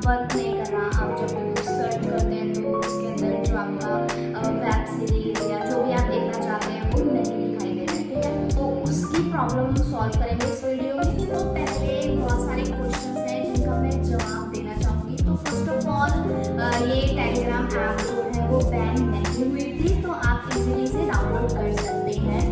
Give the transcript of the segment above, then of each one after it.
Work नहीं कर रहा, आप जब भी कुछ सर्च करते हैं तो उसके अंदर जो आपका वेब सीरीज या जो भी आप देखना चाहते हैं वो नहीं दिखाई दे रहा है, ठीक है। तो उसकी प्रॉब्लम सॉल्व करेंगे इस वीडियो में। तो पहले बहुत सारे क्वेश्चन हैं जिनका मैं जवाब देना चाहूँगी। तो फर्स्ट ऑफ ऑल ये टेलीग्राम ऐप जो है वो बैन नहीं हुई थी, तो आप इजीली से डाउनलोड कर सकते हैं।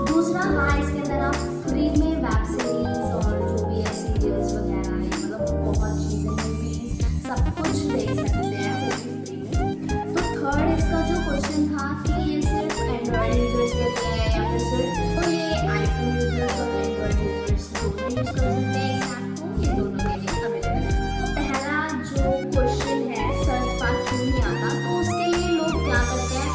दूसरा, हाँ, इसके अंदर आप फ्री में वेब सीरीज और जो भी है सीरियल्स वगैरह है, मतलब बहुत चीज़ें, मूवीज, सब कुछ देख सकते हैं वो भी फ्री में। तो थर्ड इसका जो क्वेश्चन था कि ये सिर्फ एंड्रॉयड यूजर्स के लिए है या फिर सिर्फ, तो ये आईफोन यूजर्स और एंड्रॉयड यूजर्स दोनों यूज कर सकते हैं इस ऐप को, ये दोनों के लिए अवेलेबल है। तो पहला जो क्वेश्चन है, सर्च बार क्यों नहीं आता, तो उसके लिए लोग क्या करते हैं,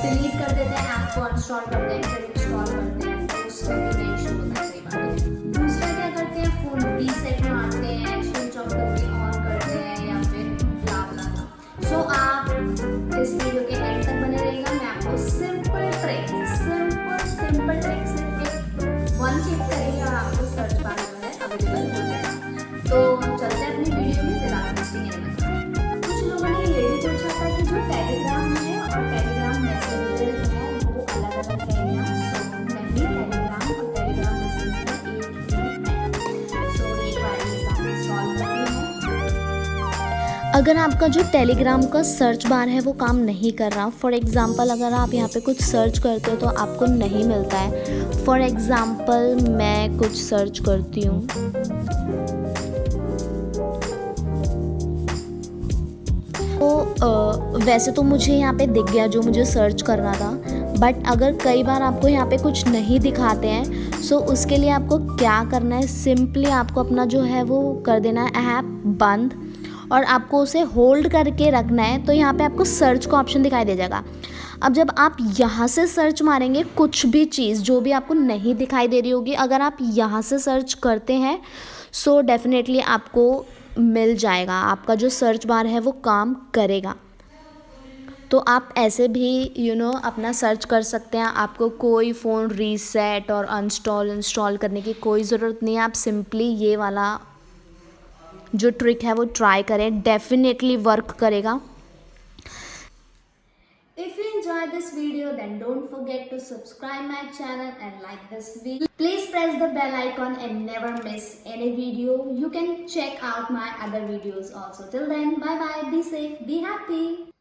डिलीट कर देते हैं ऐप को, अनइंस्टॉल करते हैं, फिर इंस्टॉल करते हैं, तो उसका इशू होता है, सही बात है। दूसरा क्या करते हैं, फोन रीसेट मारते हैं, स्विच ऑफ करके ऑन करते हैं या फिर ब्ला ब्ला ब्ला। सो आप इस वीडियो के एंड तक बने रहिएगा, मैं आपको सिंपल ट्रिक सिर्फ वन क्लिक करेंगे और आपको सर्च बार जो है अवेलेबल हो जाएगा। तो चलते हैं अपनी वीडियो में, विदाउट वेस्टिंग एनी टाइम। कुछ लोगों ने ये भी पूछा था कि जो टेलीग्राम है और टेलीग्राम मैसेंजर जो है वो अलग अलग है क्या? सो नहीं, टेलीग्राम और टेलीग्राम मैसेंजर एक ही है। सो ये क्वेरीज आप सॉल्व करनी है। अगर आपका जो टेलीग्राम का सर्च बार है वो काम नहीं कर रहा, फॉर एग्ज़ाम्पल अगर आप यहाँ पे कुछ सर्च करते हो तो आपको नहीं मिलता है। फॉर एग्ज़ाम्पल मैं कुछ सर्च करती हूँ, तो वैसे तो मुझे यहाँ पे दिख गया जो मुझे सर्च करना था, बट अगर कई बार आपको यहाँ पे कुछ नहीं दिखाते हैं, सो उसके लिए आपको क्या करना है, सिंपली आपको अपना जो है वो कर देना है ऐप बंद और आपको उसे होल्ड करके रखना है। तो यहाँ पे आपको सर्च का ऑप्शन दिखाई दे जाएगा। अब जब आप यहाँ से सर्च मारेंगे कुछ भी चीज़ जो भी आपको नहीं दिखाई दे रही होगी, अगर आप यहाँ से सर्च करते हैं सो डेफिनेटली आपको मिल जाएगा, आपका जो सर्च बार है वो काम करेगा। तो आप ऐसे भी अपना सर्च कर सकते हैं। आपको कोई फ़ोन रीसेट और इंस्टॉल करने की कोई ज़रूरत नहीं है। आप सिंपली ये वाला जो ट्रिक है वो ट्राई करें, डेफिनेटली वर्क करेगा। If you enjoyed this video, then don't forget to subscribe my channel and like this video. Please press the bell icon and never miss any video. You can check out my other videos also. Till then, bye bye, be safe, be happy.